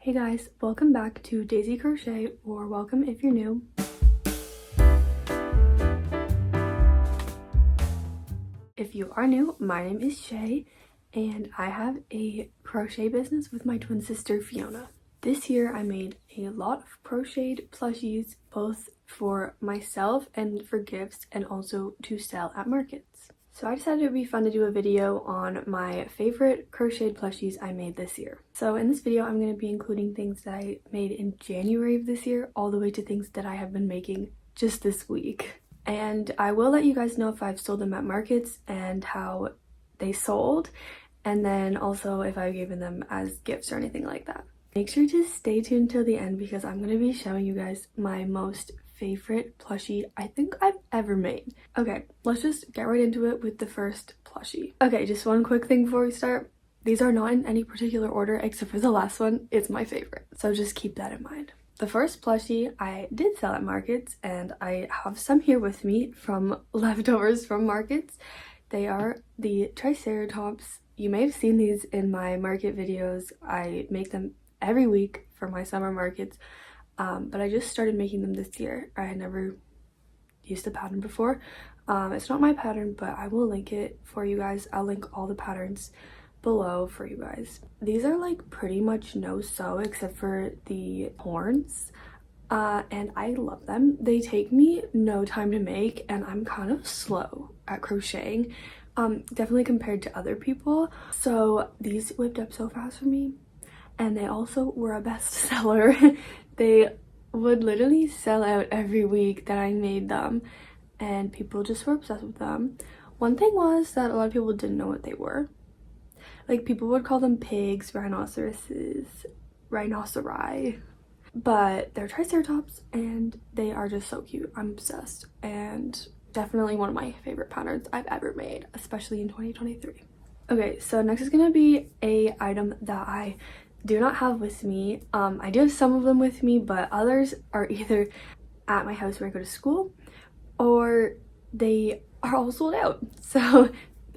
Hey guys, welcome back to Daisy Crochet, or welcome if you're new. If you are new, my name is Shay and I have a crochet business with my twin sister Fiona. This year I made a lot of crocheted plushies, both for myself and for gifts, and also to sell at markets. So I decided it would be fun to do a video on my favorite crocheted plushies I made this year. So in this video I'm going to be including things that I made in January of this year all the way to things that I have been making just this week. And I will let you guys know if I've sold them at markets and how they sold, and then also if I've given them as gifts or anything like that. Make sure to stay tuned till the end because I'm going to be showing you guys my most favorite plushie I think I've ever made. Okay, let's just get right into it with the first plushie. Okay, just one quick thing before we start. These are not in any particular order except for the last one. It's my favorite, so just keep that in mind. The first plushie I did sell at markets, and I have some here with me from leftovers from markets. They are the triceratops. You may have seen these in my market videos. I make them every week for my summer markets. But I just started making them this year. I had never used the pattern before. It's not my pattern, but I will link it for you guys. I'll link all the patterns below for you guys. These are like pretty much no sew except for the horns, and I love them. They take me no time to make, and I'm kind of slow at crocheting, definitely compared to other people. So these whipped up so fast for me, and they also were a bestseller. They would literally sell out every week that I made them, and people just were obsessed with them. One thing was that a lot of people didn't know what they were. Like, people would call them pigs, rhinoceroses, rhinoceri, but they're triceratops and they are just so cute. I'm obsessed, and definitely one of my favorite patterns I've ever made, especially in 2023. Okay, so next is gonna be a item that I do not have with me. I do have some of them with me, but others are either at my house where I go to school, or they are all sold out. So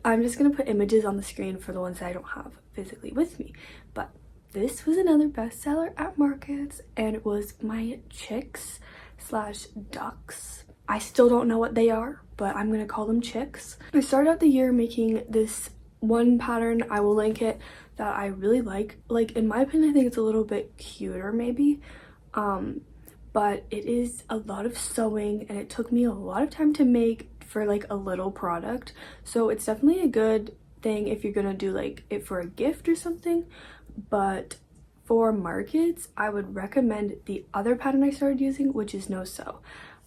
I'm just gonna put images on the screen for the ones that I don't have physically with me. But this was another bestseller at markets, and it was my chicks slash ducks. I still don't know what they are, but I'm gonna call them chicks. I started out the year making this one pattern. I will link it, that I really like. Like, in my opinion, I think it's a little bit cuter maybe, but it is a lot of sewing, and it took me a lot of time to make for like a little product. So it's definitely a good thing if you're gonna do like it for a gift or something, but for markets I would recommend the other pattern I started using, which is no sew.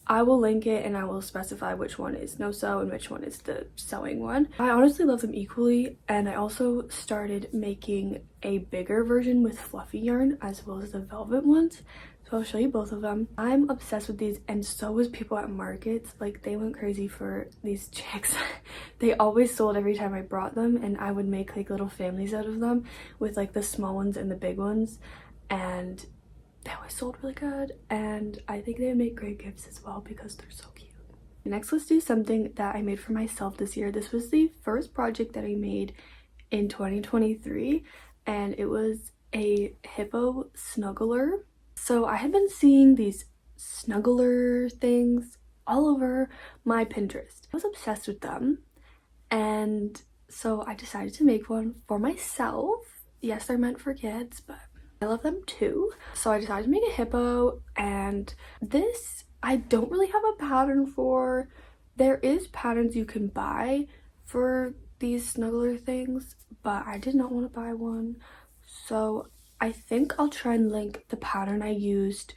I will link it and I will specify which one is no sew and which one is the sewing one. I honestly love them equally, and I also started making a bigger version with fluffy yarn as well as the velvet ones. So I'll show you both of them. I'm obsessed with these, and so was people at markets. Like, they went crazy for these chicks. They always sold every time I brought them, and I would make like little families out of them with like the small ones and the big ones, and they always sold really good, and I think they would make great gifts as well because they're so cute. Next, let's do something that I made for myself this year. This was the first project that I made in 2023, and it was a hippo snuggler. So I had been seeing these snuggler things all over my Pinterest. I was obsessed with them, and so I decided to make one for myself. Yes, they're meant for kids, but I love them too. So I decided to make a hippo, and this I don't really have a pattern for. There is patterns you can buy for these snuggler things, but I did not want to buy one. So I think I'll try and link the pattern I used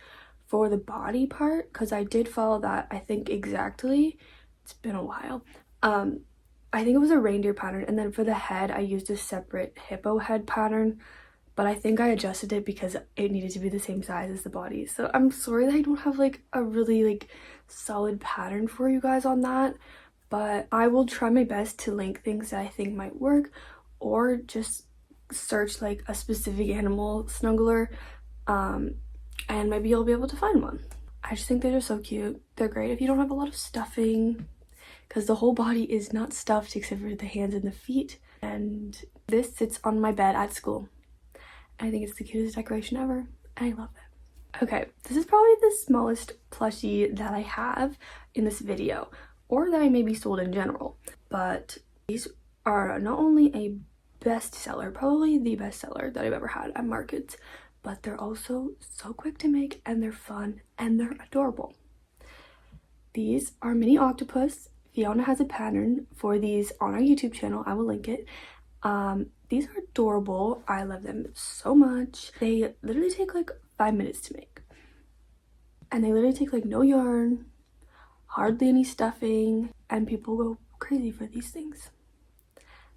for the body part, because I did follow that, I think, exactly. It's been a while. I think it was a reindeer pattern, and then for the head I used a separate hippo head pattern, but I think I adjusted it because it needed to be the same size as the body. So I'm sorry that I don't have like a really like solid pattern for you guys on that, but I will try my best to link things that I think might work, or just search like a specific animal snuggler, and maybe you'll be able to find one. I just think they're just so cute. They're great if you don't have a lot of stuffing, because the whole body is not stuffed except for the hands and the feet. And this sits on my bed at school, I think it's the cutest decoration ever, and I love it. Okay, this is probably the smallest plushie that I have in this video, or that I maybe sold in general, but these are not only a bestseller, probably the bestseller that I've ever had at markets, but they're also so quick to make, and they're fun, and they're adorable. These are mini octopus. Fiona has a pattern for these on our YouTube channel. I will link it. These are adorable. I love them so much. They literally take like 5 minutes to make. And they literally take like no yarn, hardly any stuffing, and people go crazy for these things.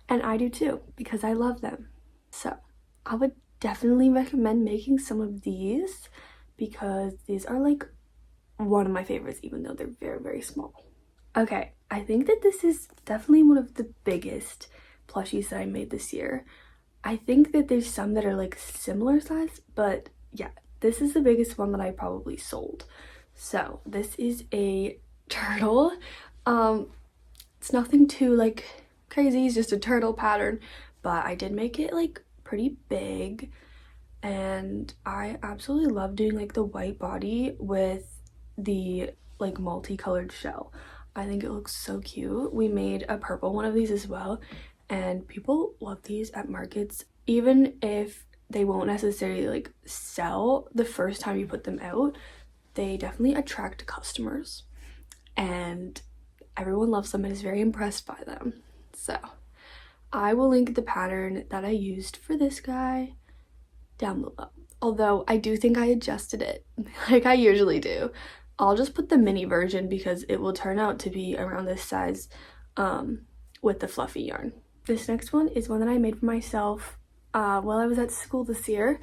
And I do too, because I love them. So I would definitely recommend making some of these, because these are like one of my favorites, even though they're very, very small. Okay, I think that this is definitely one of the biggest plushies that I made this year. I think that there's some that are like similar size, but yeah, this is the biggest one that I probably sold. So this is a turtle. It's nothing too like crazy, it's just a turtle pattern, but I did make it like pretty big, and I absolutely love doing like the white body with the like multicolored shell. I think it looks so cute. We made a purple one of these as well, and people love these at markets, even if they won't necessarily like sell the first time you put them out. They definitely attract customers, and everyone loves them and is very impressed by them. So I will link the pattern that I used for this guy down below, although I do think I adjusted it like I usually do. I'll just put the mini version because it will turn out to be around this size with the fluffy yarn. This next one is one that I made for myself while I was at school this year.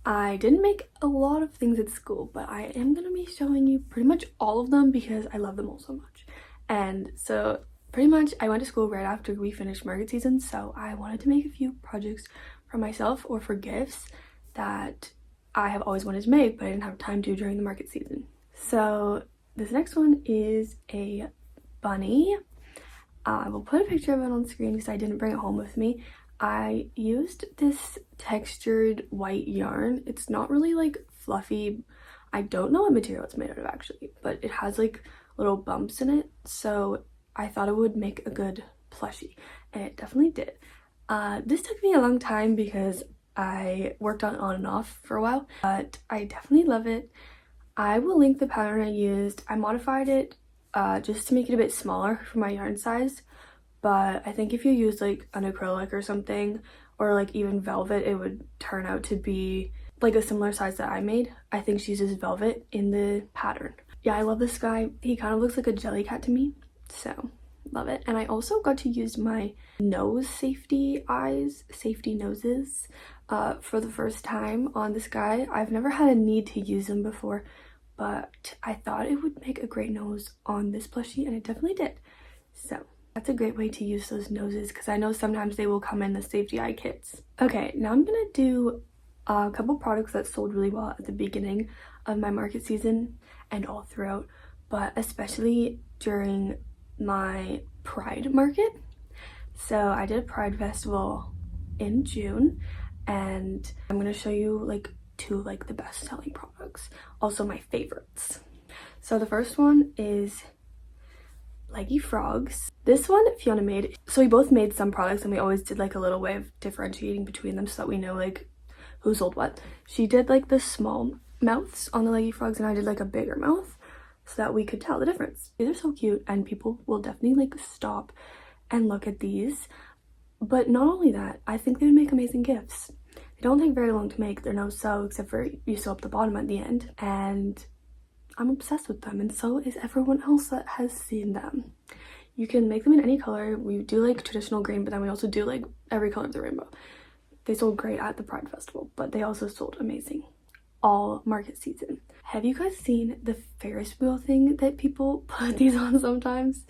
I didn't make a lot of things at school, but I am going to be showing you pretty much all of them because I love them all so much. And so pretty much I went to school right after we finished market season, so I wanted to make a few projects for myself or for gifts that I have always wanted to make, but I didn't have time to during the market season. So this next one is a bunny. I will put a picture of it on screen because I didn't bring it home with me. I used this textured white yarn. It's not really like fluffy. I don't know what material it's made out of actually, but it has like little bumps in it, so I thought it would make a good plushie, and it definitely did. This took me a long time because I worked on and off for a while, but I definitely love it. I will link the pattern I used. I modified it just to make it a bit smaller for my yarn size, but I think if you use like an acrylic or something, or like even velvet, it would turn out to be like a similar size that I made. I think she uses velvet in the pattern. Yeah, I love this guy. He kind of looks like a jelly cat to me, so love it. And I also got to use my nose safety noses for the first time on this guy. I've never had a need to use them before, but I thought it would make a great nose on this plushie, and it definitely did. So that's a great way to use those noses, because I know sometimes they will come in the safety eye kits. Okay, now I'm gonna do a couple products that sold really well at the beginning of my market season and all throughout, but especially during my Pride market. So I did a Pride festival in June, and I'm gonna show you like two like the best selling products, also my favorites. So the first one is leggy frogs. This one Fiona made. So we both made some products, and we always did like a little way of differentiating between them so that we know like who sold what. She did like the small mouths on the leggy frogs, and I did like a bigger mouth so that we could tell the difference. These are so cute, and people will definitely like stop and look at these. But not only that, I think they would make amazing gifts. They don't take very long to make. They're no sew, except for you sew up the bottom at the end, and I'm obsessed with them, and so is everyone else that has seen them. You can make them in any color. We do like traditional green, but then we also do like every color of the rainbow. They sold great at the Pride Festival, but they also sold amazing all market season. Have you guys seen the Ferris wheel thing that people put these on sometimes?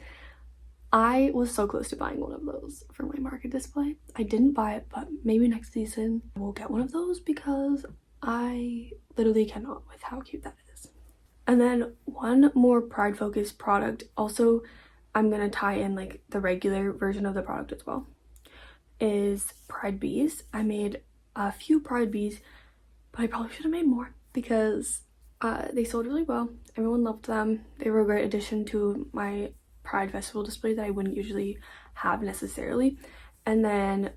I was so close to buying one of those for my market display. I didn't buy it, but maybe next season we'll get one of those because I literally cannot with how cute that is. And then one more Pride focused product, also I'm gonna tie in like the regular version of the product as well, is Pride bees. I made a few pride bees, but I probably should have made more because they sold really well. Everyone loved them. They were a great addition to my pride festival display that I wouldn't usually have necessarily. And then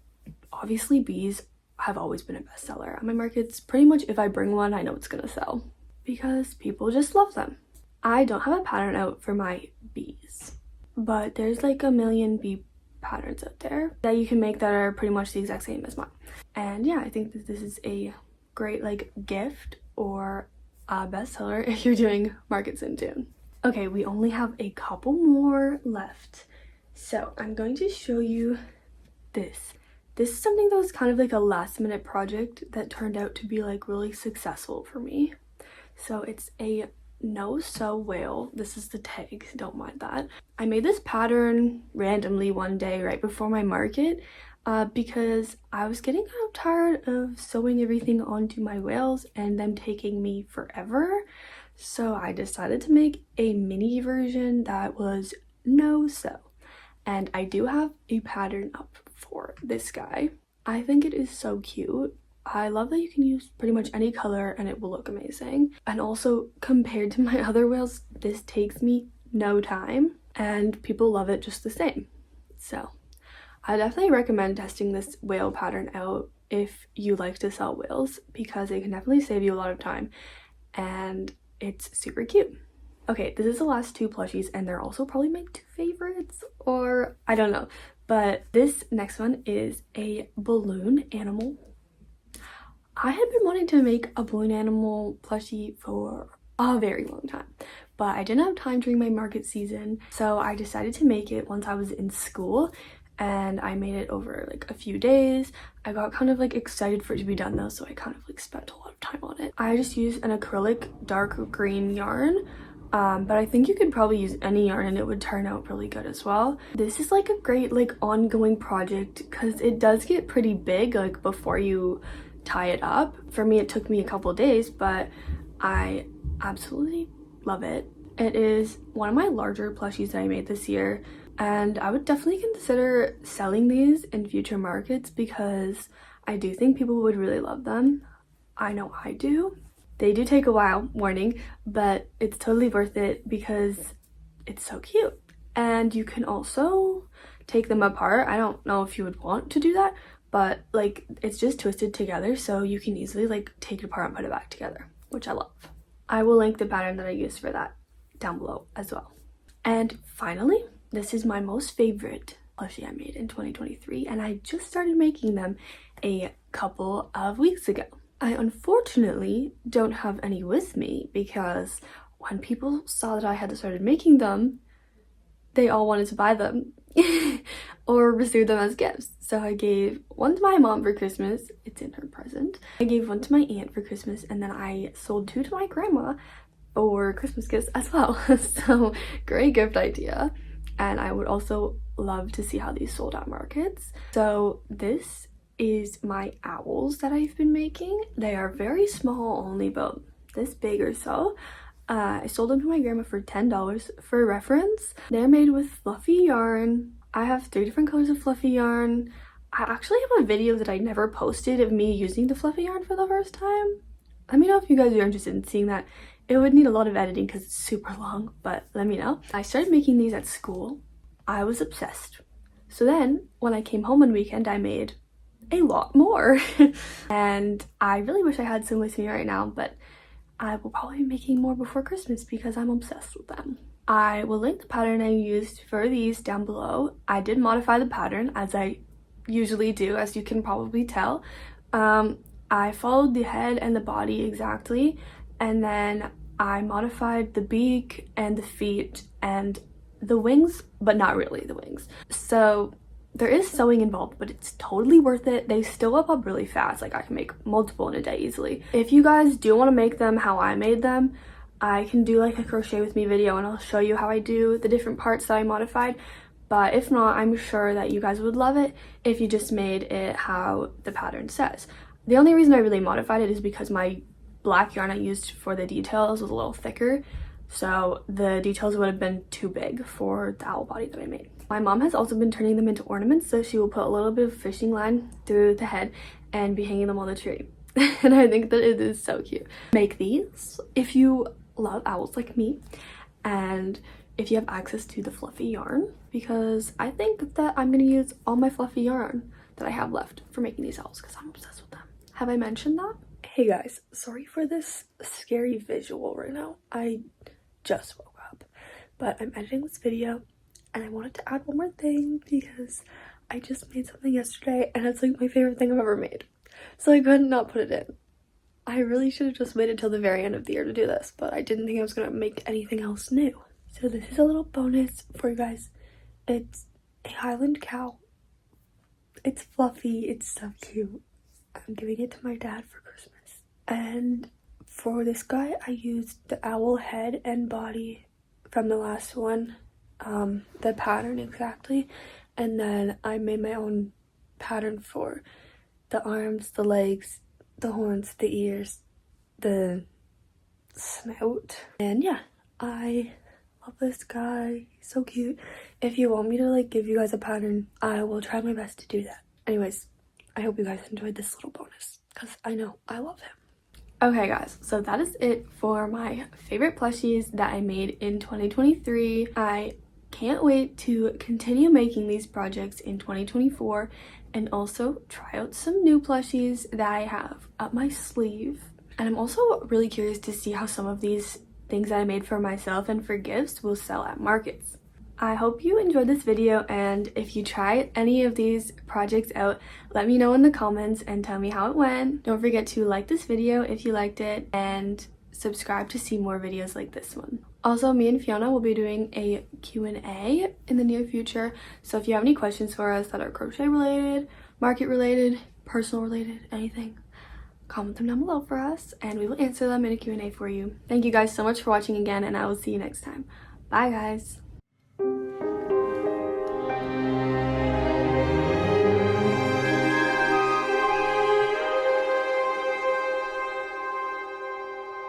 obviously bees have always been a bestseller at my markets. Pretty much if I bring one, I know it's gonna sell because people just love them. I don't have a pattern out for my bees, but there's like a million bee patterns out there that you can make that are pretty much the exact same as mine. And yeah, I think that this is a great like gift or a bestseller if you're doing markets in June. Okay, we only have a couple more left, so I'm going to show you this. This is something that was kind of like a last minute project that turned out to be like really successful for me. So it's a no-sew whale. This is the tag, don't mind that. I made this pattern randomly one day right before my market because I was getting kind of tired of sewing everything onto my whales and them taking me forever. So I decided to make a mini version that was no-sew. And I do have a pattern up for this guy. I think it is so cute. I love that you can use pretty much any color and it will look amazing. And also compared to my other whales, this takes me no time and people love it just the same. So I definitely recommend testing this whale pattern out if you like to sell whales because it can definitely save you a lot of time and it's super cute. Okay, this is the last two plushies and they're also probably my two favorites, or I don't know. But this next one is a balloon animal. I had been wanting to make a balloon animal plushie for a very long time, but I didn't have time during my market season, so I decided to make it once I was in school, and I made it over like a few days. I got kind of like excited for it to be done though, so I kind of like spent a lot of time on it. I just used an acrylic dark green yarn, but I think you could probably use any yarn and it would turn out really good as well. This is like a great like ongoing project because it does get pretty big like before you tie it up. For me, it took me a couple days, but I absolutely love it. It is one of my larger plushies that I made this year, and I would definitely consider selling these in future markets because I do think people would really love them. I know I do. They do take a while, warning, but it's totally worth it because it's so cute. And you can also take them apart. I don't know if you would want to do that, but like it's just twisted together so you can easily like take it apart and put it back together, which I love. I will link the pattern that I used for that down below as well. And finally, this is my most favorite plushie I made in 2023 and I just started making them a couple of weeks ago. I unfortunately don't have any with me because when people saw that I had started making them, they all wanted to buy them or receive them as gifts. So I gave one to my mom for Christmas. It's in her present. I gave one to my aunt for Christmas, and then I sold two to my grandma for Christmas gifts as well. So great gift idea. And I would also love to see how these sold at markets. So this is my owls that I've been making. They are very small, only about this big or so. I sold them to my grandma for $10. For reference, they're made with fluffy yarn. I have 3 different colors of fluffy yarn. I actually have a video that I never posted of me using the fluffy yarn for the first time. Let me know if you guys are interested in seeing that. It would need a lot of editing because it's super long, but let me know. I started making these at school. I was obsessed. So then when I came home one weekend, I made a lot more. And I really wish I had some with me right now, but I will probably be making more before Christmas because I'm obsessed with them. I will link the pattern I used for these down below. I did modify the pattern as I usually do, as you can probably tell. I followed the head and the body exactly, and then I modified the beak and the feet and the wings, but not really the wings. So there is sewing involved, but it's totally worth it. They still up really fast. Like I can make multiple in a day easily. If you guys do want to make them how I made them, I can do like a crochet with me video and I'll show you how I do the different parts that I modified. But if not, I'm sure that you guys would love it if you just made it how the pattern says. The only reason I really modified it is because my black yarn I used for the details was a little thicker, so the details would have been too big for the owl body that I made. My mom has also been turning them into ornaments, so she will put a little bit of fishing line through the head and be hanging them on the tree. And I think that it is so cute. Make these if you love owls like me, and if you have access to the fluffy yarn, because I think that I'm gonna use all my fluffy yarn that I have left for making these owls because I'm obsessed with them. Have I mentioned that? Hey guys, sorry for this scary visual right now. I just woke up, but I'm editing this video and I wanted to add one more thing because I just made something yesterday and it's like my favorite thing I've ever made. So I couldn't not put it in. I really should have just waited till the very end of the year to do this, but I didn't think I was gonna make anything else new. So this is a little bonus for you guys. It's a Highland cow. It's fluffy, it's so cute. I'm giving it to my dad for Christmas. And for this guy, I used the owl head and body from the last one, the pattern exactly, and then I made my own pattern for the arms, the legs, the horns, the ears, the snout. And yeah, I love this guy. He's so cute. If you want me to like give you guys a pattern, I will try my best to do that. Anyways, I hope you guys enjoyed this little bonus because I know I love him. Okay guys, so that is it for my favorite plushies that I made in 2023. I can't wait to continue making these projects in 2024 and also try out some new plushies that I have up my sleeve. And I'm also really curious to see how some of these things that I made for myself and for gifts will sell at markets. I hope you enjoyed this video, and if you try any of these projects out, let me know in the comments and tell me how it went. Don't forget to like this video if you liked it and subscribe to see more videos like this one. Also, me and Fiona will be doing a Q&A in the near future, so if you have any questions for us that are crochet related, market related, personal related, anything, comment them down below for us and we will answer them in a Q&A for you. Thank you guys so much for watching again, and I will see you next time. Bye guys.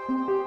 Thank you.